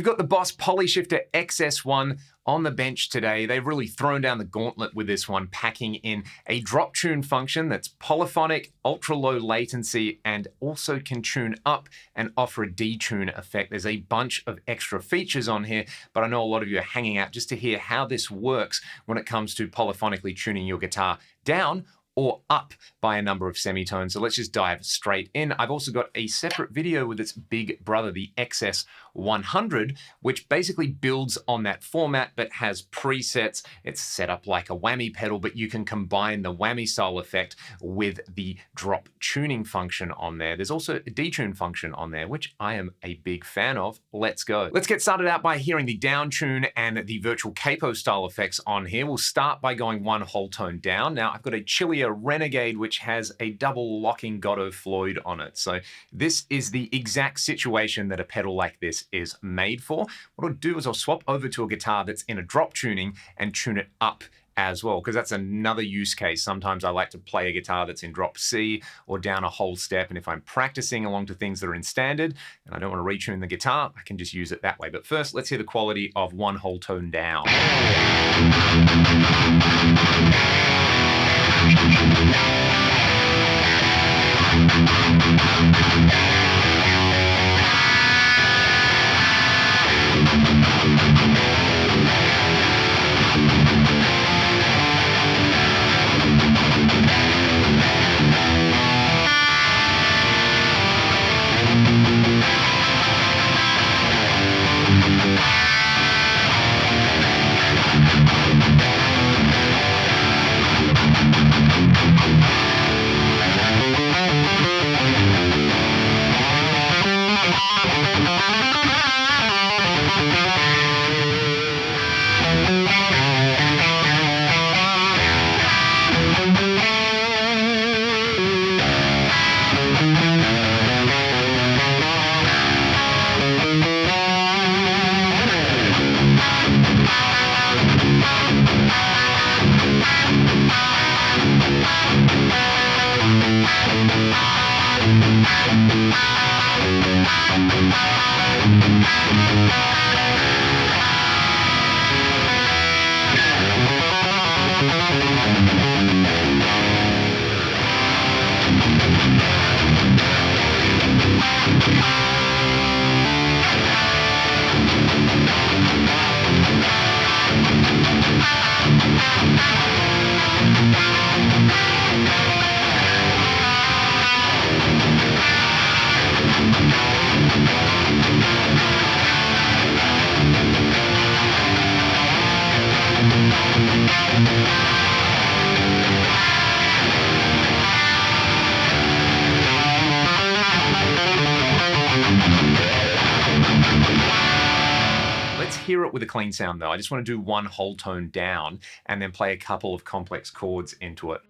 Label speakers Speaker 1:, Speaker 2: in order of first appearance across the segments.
Speaker 1: We've got the Boss Polyshifter XS-1 on the bench today. They've really thrown down the gauntlet with this one, packing in a drop tune function that's polyphonic, ultra low latency, and also can tune up and offer a detune effect. There's a bunch of extra features on here, but I know a lot of you are hanging out just to hear how this works when it comes to polyphonically tuning your guitar down or up by a number of semitones. So let's just dive straight in. I've also got a separate video with its big brother, the XS-100, which basically builds on that format but has presets. It's set up like a whammy pedal, but you can combine the whammy style effect with the drop tuning function on there. There's also a detune function on there, which I am a big fan of. Let's go. Let's get started out by hearing the down tune and the virtual capo style effects on here. We'll start by going one whole tone down. Now I've got a chillier Renegade, which has a double locking Godot Floyd on it. So this is the exact situation that a pedal like this is made for. What I'll do is I'll swap over to a guitar that's in a drop tuning and tune it up as well, because that's another use case. Sometimes I like to play a guitar that's in drop C or down a whole step, and if I'm practicing along to things that are in standard and I don't want to retune the guitar, I can just use it that way. But first, let's hear the quality of one whole tone down. Hear it with a clean sound though. I just want to do one whole tone down and then play a couple of complex chords into it.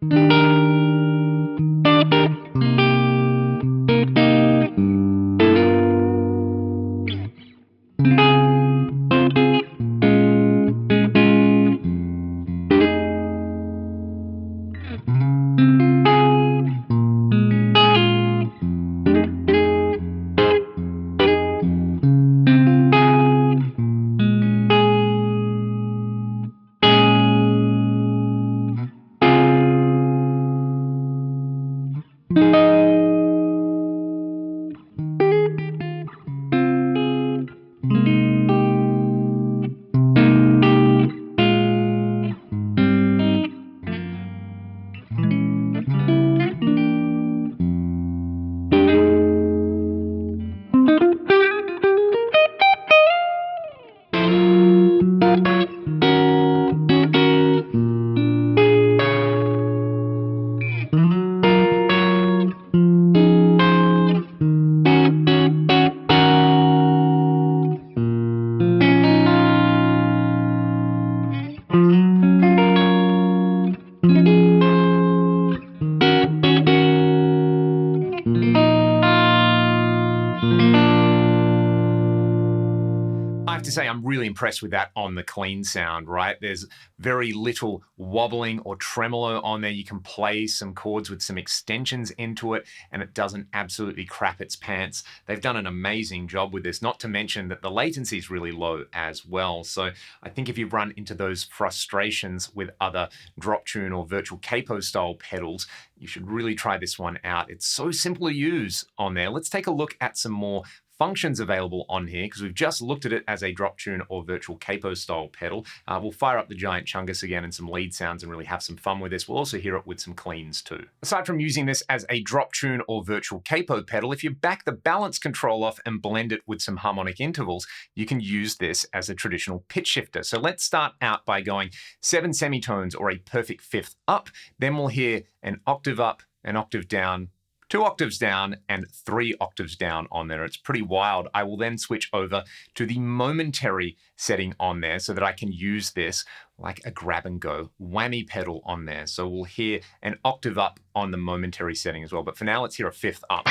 Speaker 1: I have to say, I'm really impressed with that on the clean sound, right? There's very little wobbling or tremolo on there. You can play some chords with some extensions into it, and it doesn't absolutely crap its pants. They've done an amazing job with this, not to mention that the latency is really low as well. So I think if you run into those frustrations with other drop tune or virtual capo style pedals, you should really try this one out. It's so simple to use on there. Let's take a look at some more functions available on here, because we've just looked at it as a drop tune or virtual capo style pedal. We'll fire up the giant chungus again and some lead sounds and really have some fun with this. We'll also hear it with some cleans too. Aside from using this as a drop tune or virtual capo pedal, if you back the balance control off and blend it with some harmonic intervals, you can use this as a traditional pitch shifter. So let's start out by going 7 semitones or a perfect fifth up. Then we'll hear an octave up, an octave down, 2 octaves down, and 3 octaves down on there. It's pretty wild. I will then switch over to the momentary setting on there so that I can use this like a grab and go whammy pedal on there. So we'll hear an octave up on the momentary setting as well. But for now, let's hear a fifth up.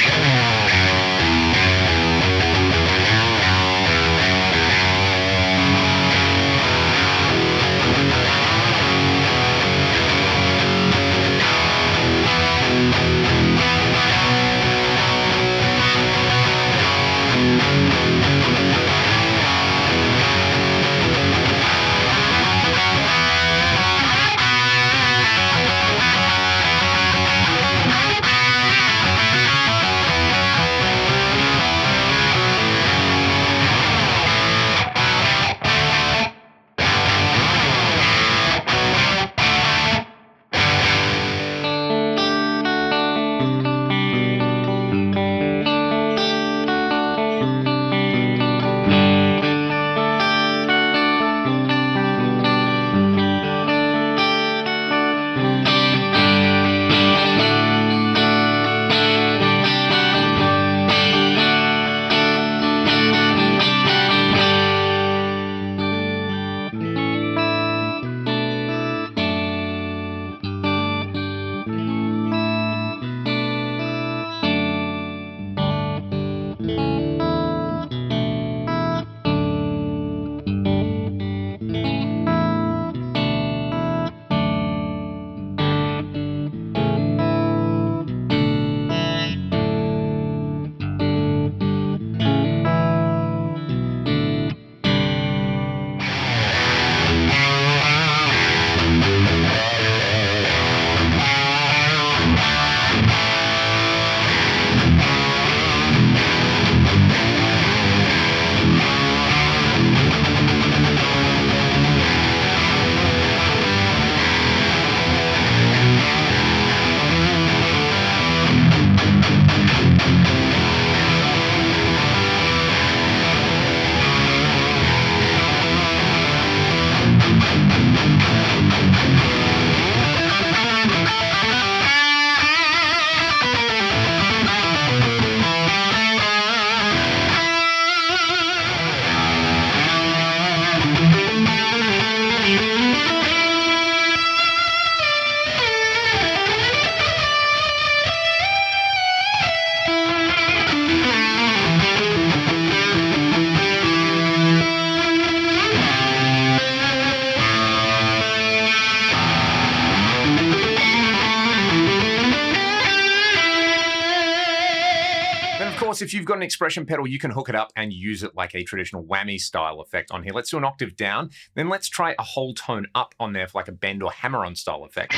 Speaker 1: If you've got an expression pedal, you can hook it up and use it like a traditional whammy style effect on here. Let's do an octave down, then let's try a whole tone up on there for like a bend or hammer-on style effect.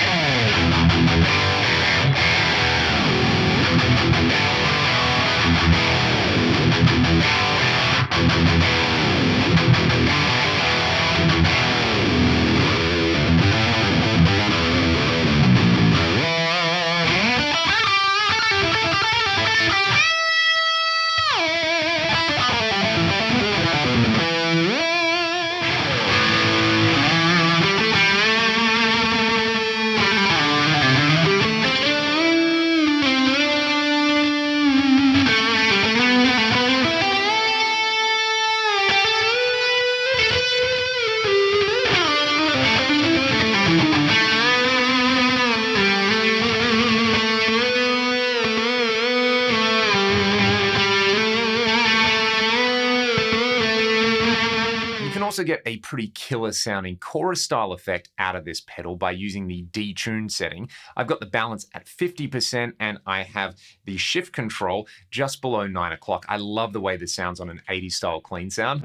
Speaker 1: also get a pretty killer sounding chorus style effect out of this pedal by using the Detune setting. I've got the balance at 50% and I have the shift control just below 9 o'clock. I love the way this sounds on an 80s style clean sound.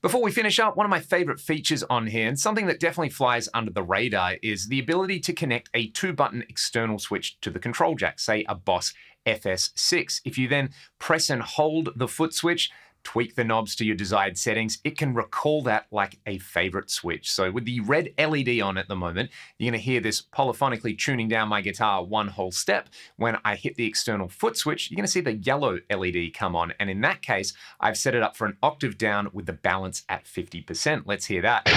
Speaker 1: Before we finish up, one of my favorite features on here, and something that definitely flies under the radar, is the ability to connect a 2-button external switch to the control jack, say a Boss FS6. If you then press and hold the foot switch, tweak the knobs to your desired settings, it can recall that like a favorite switch. So with the red LED on at the moment, you're gonna hear this polyphonically tuning down my guitar one whole step. When I hit the external foot switch, you're gonna see the yellow LED come on. And in that case, I've set it up for an octave down with the balance at 50%. Let's hear that.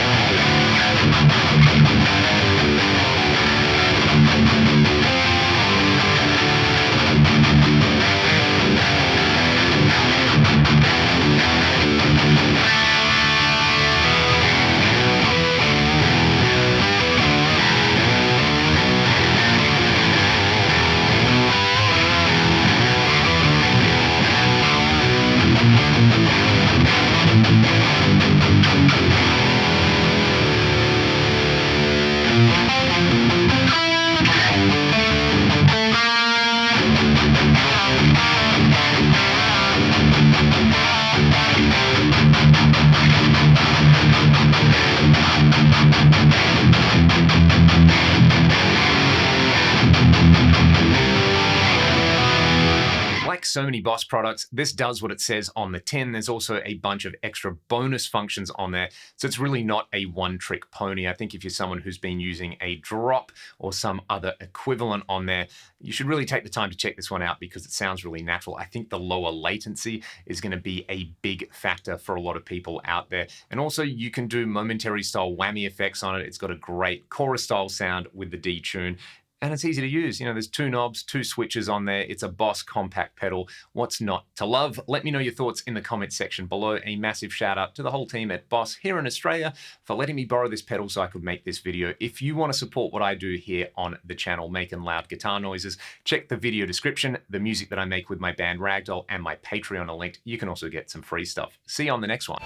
Speaker 1: Like so many Boss products, this does what it says on the tin. There's also a bunch of extra bonus functions on there, so it's really not a one-trick pony. I think if you're someone who's been using a drop or some other equivalent on there, you should really take the time to check this one out because it sounds really natural. I think the lower latency is going to be a big factor for a lot of people out there. And also you can do momentary style whammy effects on it. It's got a great chorus style sound with the Detune. And it's easy to use. You know, there's 2 knobs, 2 switches on there. It's a Boss compact pedal. What's not to love? Let me know your thoughts in the comments section below. A massive shout out to the whole team at Boss here in Australia for letting me borrow this pedal so I could make this video. If you want to support what I do here on the channel, making loud guitar noises, check the video description. The music that I make with my band Ragdoll and my Patreon are linked. You can also get some free stuff. See you on the next one.